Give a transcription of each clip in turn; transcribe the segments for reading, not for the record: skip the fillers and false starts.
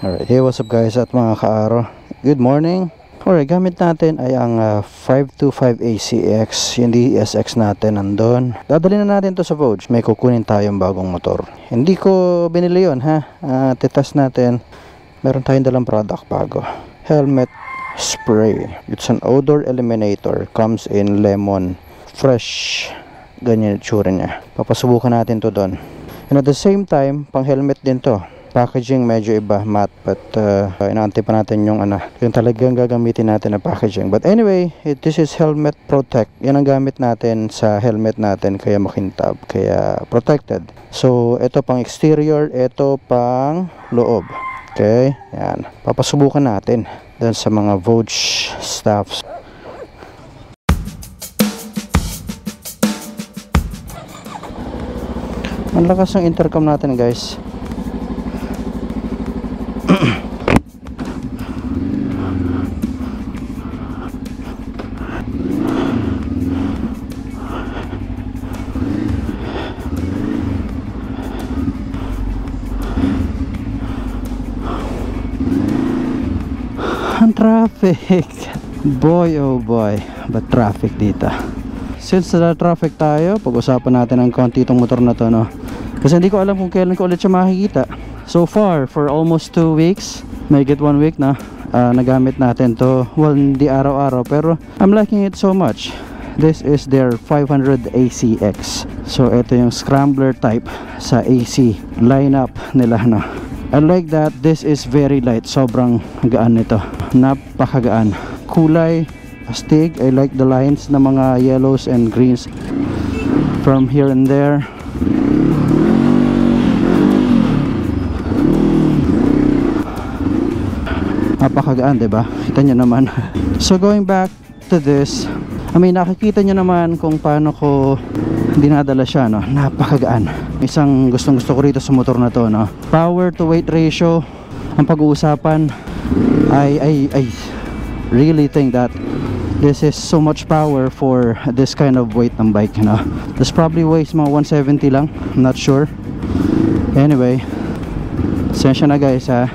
Alright, hey, what's up guys at mga kaaro, good morning. Alright, gamit natin ay ang 525 ACX, yung DSX natin nandun. Dadalhin na natin to sa Vogue, may kukunin tayong bagong motor. Hindi ko binili yun ha, titest natin. Meron tayong dalang product bago, helmet spray. It's an odor eliminator, comes in lemon, fresh, ganyan yung tsura niya. Papasubukan natin to doon. And at the same time, pang helmet din to. Packaging medyo iba, matte, but inaantay pa natin yung yung talagang gagamitin natin na packaging. But anyway, this is helmet protect. Yan ang gamit natin sa helmet natin, kaya makintab, kaya protected. So ito pang exterior, ito pang loob. Okay, yan. Papasubukan natin dun sa mga Vogue staffs. Ang lakas ng intercom natin guys. Ang traffic, boy oh boy, but traffic dito. Since na traffic tayo, pag-usapan natin ng konti itong motor na to, no? Kasi hindi ko alam kung kailan ko ulit siya makikita. So far, for almost 2 weeks, may get 1 week na nagamit natin to. Well, hindi araw-araw, pero I'm liking it so much. This is their 500 ACX. So ito yung scrambler type sa AC lineup nila, no? I like that this is very light, sobrang gaan nito, napakagaan. Kulay astig, I like the lines na mga yellows and greens from here and there. Napakagaan, diba? Kita nyo naman. So going back to this, I mean, nakikita nyo naman kung paano ko dinadala siya, no? Napakagaan. Isang gustong gusto ko rito sa motor na to, no? Power to weight ratio ang pag-uusapan. I really think that this is so much power for this kind of weight ng bike, you know? This probably weighs mga 170 lang, I'm not sure. Anyway, sensya na guys ha,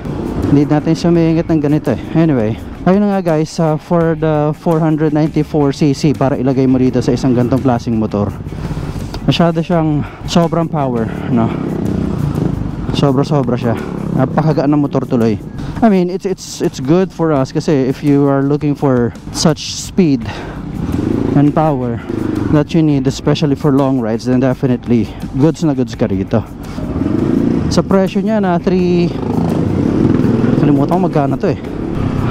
need natin siya maingit ng ganito eh. Anyway, ayun na nga guys, for the 494cc, para ilagay mo dito sa isang gantong klaseng motor, masyado siyang sobrang power, no? Sobra siya. Napakagaan ng motor tuloy. I mean, it's good for us kasi if you are looking for such speed and power that you need, especially for long rides, then definitely goods na goods ka rito. Sa presyo niya na kalimutan ko magkano to eh.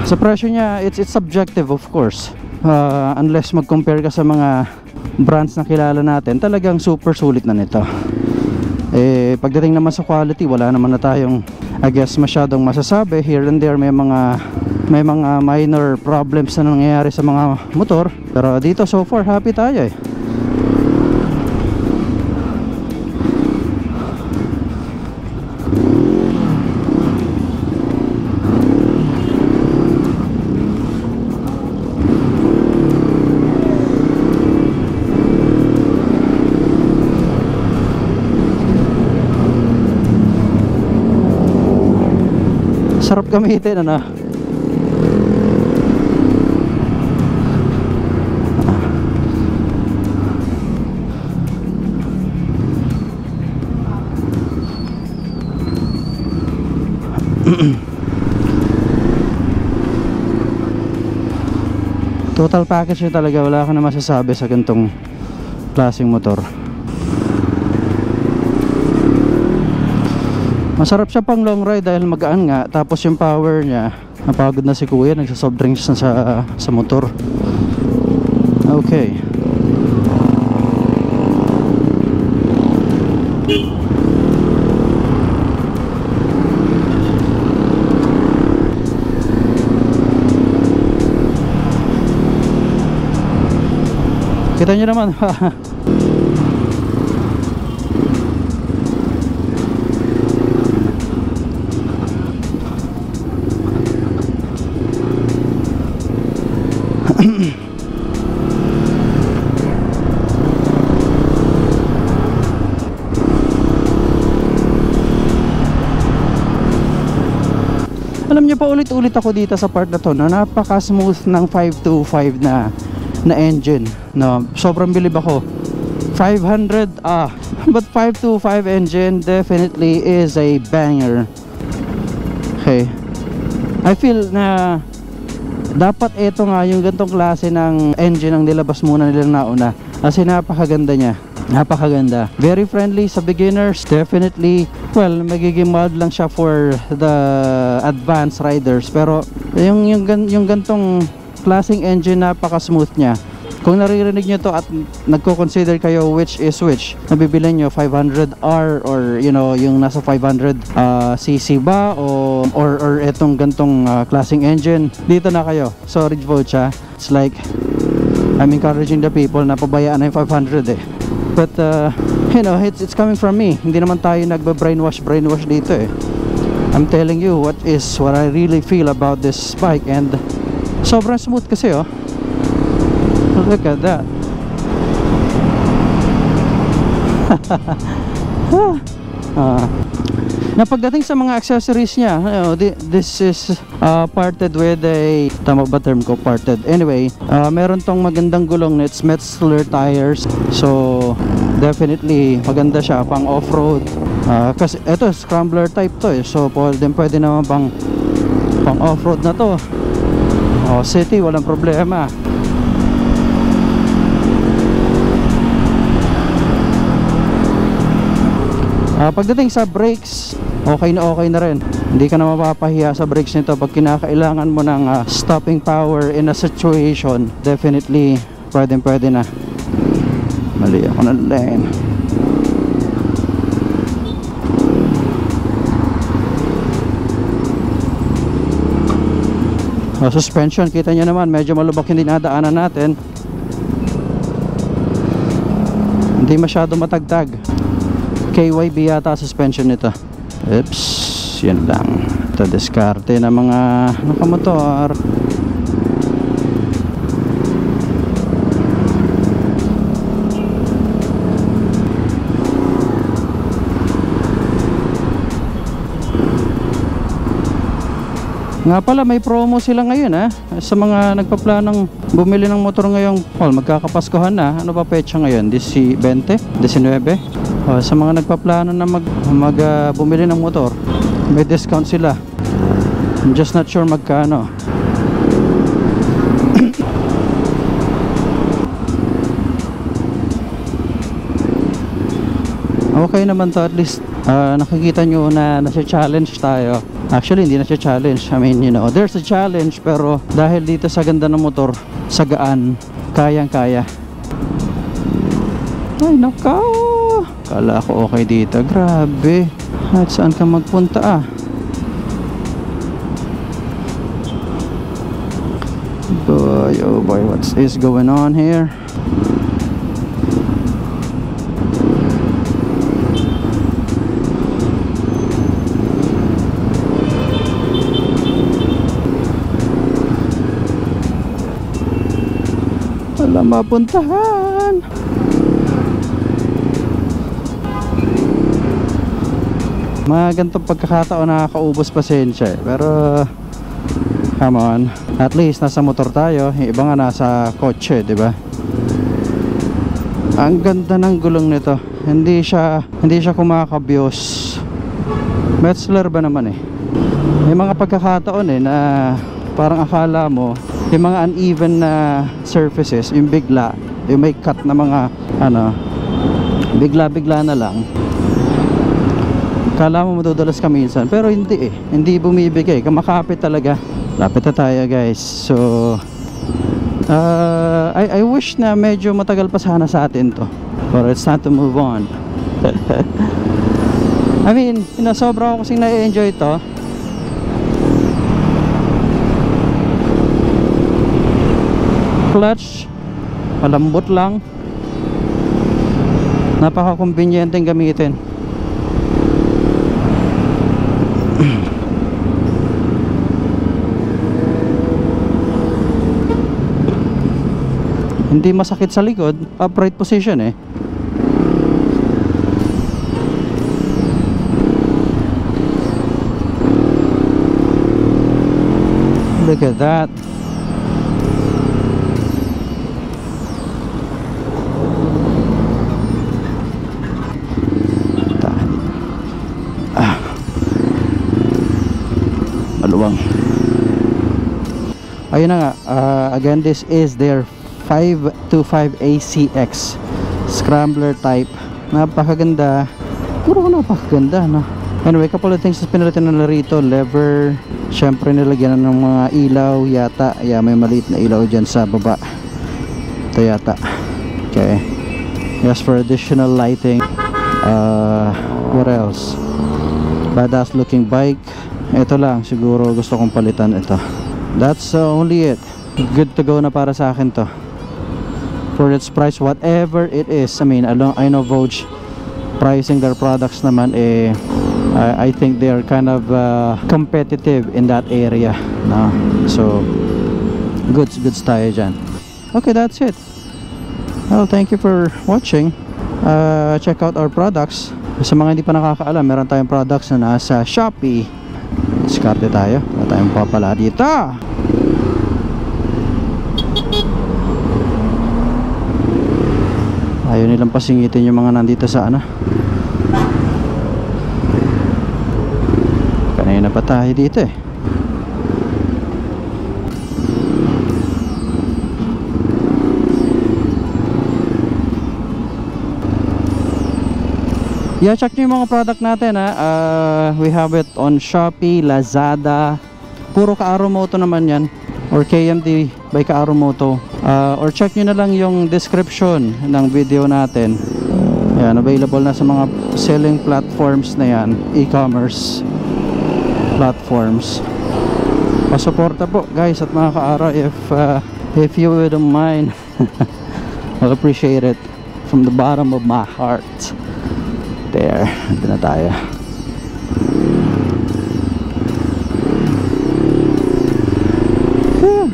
Sa presyo niya, it's subjective of course. Unless mag-compare ka sa mga brands na kilala natin, talagang super sulit na nito. Eh, pagdating naman sa quality, wala naman na tayong, I guess, masyadong masasabi. Here and there may mga minor problems na nangyayari sa mga motor, pero dito so far happy tayo eh. Sarap gamitin, ano? Total package nyo talaga, wala ka na masasabi sa gantong klaseng motor. Masarap siya pang long ride dahil magaan nga, tapos yung power niya, napagod na si kuya, nagsasoft drinks na sa motor. Okay. Kita nyo naman. Alam niyo, pa ulit-ulit ako dito sa part na to, no? Napaka-smooth ng 525 na engine, no? Sobrang bilib ako. 500, but 525 engine definitely is a banger. Okay, I feel na dapat ito nga yung gantong klase ng engine ang nilabas muna nilang nauna, kasi napakaganda niya. Napakaganda, very friendly sa beginners, definitely. Well, magiging mild lang siya for the advanced riders, pero yung gantong klaseng engine, napaka smooth niya. Kung naririnig nyo to at nagko-consider kayo which is which, nabibili nyo 500R or you know, yung nasa 500 cc ba or etong gantong klaseng engine, dito na kayo. So Ridge Vocha, it's like I'm encouraging the people na pabayaan na yung 500 eh. But you know, it's coming from me. Hindi naman tayo nagba-brainwash dito eh. I'm telling you what I really feel about this bike, and sobrang smooth kasi, oh. Look at that. Na pagdating sa mga accessories niya, you know, this is parted with a, tama ba term ko, parted? Anyway, meron tong magandang gulong, it's Metzeler tires. So definitely maganda siya pang off-road, kasi ito scrambler type to eh. So pwede naman pang off-road na to. City, walang problema. Pagdating sa brakes, okay na rin. Hindi ka na mapapahiya sa brakes nito pag kinakailangan mo ng stopping power in a situation. Definitely pwede na. Mali ako ng lane. Suspension, kita nyo naman, medyo malubak yung dinadaanan natin. Hindi masyado matagtag. KYB yata suspension nito. Oops, yun lang. Ito diskarte ng mga nakamotor. Nga pala, may promo sila ngayon sa mga nagpaplanong bumili ng motor ngayong fall. Magkakapaskuhan na. Ano ba petsa ngayon? 20? 19? Sa mga nagpaplano na bumili ng motor, may discount sila. I'm just not sure magkano. Okay naman to, at least nakikita nyo na nasa-challenge tayo. Actually, hindi na siya challenge. I mean, you know, there's a challenge, pero dahil dito sa ganda ng motor, sa gaan, kayang-kaya. Ay, naka! Kala ko okay dito. Grabe. At saan ka magpunta Boy, oh boy, what is going on here? Wala mapuntahan. Mga ganitong pagkakataon nakakaubos pasensya eh. Pero come on, at least nasa motor tayo. Yung iba nga nasa kotse, diba? Ang ganda ng gulong nito. Hindi siya kumakabyos. Metzeler ba naman eh. May mga pagkakataon eh na parang akala mo yung mga uneven na surfaces, yung bigla, yung may cut na mga bigla na lang, kala mo madudulas ka minsan, pero hindi eh, hindi bumibigay, kamakapit talaga. Lapit na tayo guys. So I wish na medyo matagal pa sana sa atin to, but it's time to move on. I mean, sobra ako kasing na-enjoy to. Clutch, malambot lang, napaka-convenienteng gamitin. Hindi masakit sa likod, upright position eh. Look at that. Maluwang. Ayun na nga, again, this is their 525 ACX scrambler type. Napakaganda, puro napakaganda, no? Anyway, couple of things na pinalitan nila rito. Lever, syempre nilagyan ng mga ilaw yata. Yeah, may maliit na ilaw dyan sa baba. Ito yata. Okay. Yes, for additional lighting. What else? Badass looking bike. Ito lang, siguro gusto kong palitan ito. That's only it. Good to go na para sa akin to. For its price, whatever it is. I mean, I know Vogue pricing their products naman, I think they are kind of competitive in that area, no? So goods tayo dyan. Okay, that's it. Well, thank you for watching. Check out our products. Sa mga hindi pa nakakaalam, meron tayong products na nasa Shopee. Diskarte tayo, wala tayong papala dito. Ayaw nilang pasingitin yung mga nandito sa ano. Kanina pa tayo dito eh. Yeah, check nyo yung mga product natin ha. We have it on Shopee, Lazada. Puro Kaaro Moto naman yan, or KMD by Kaaro Moto. Or check nyo na lang yung description ng video natin. Yan, available na sa mga selling platforms na yan, e-commerce platforms. Pasuporta po guys at mga Kaaro, if you wouldn't mind. I'll appreciate it from the bottom of my heart. There, ito na tayo. Whew.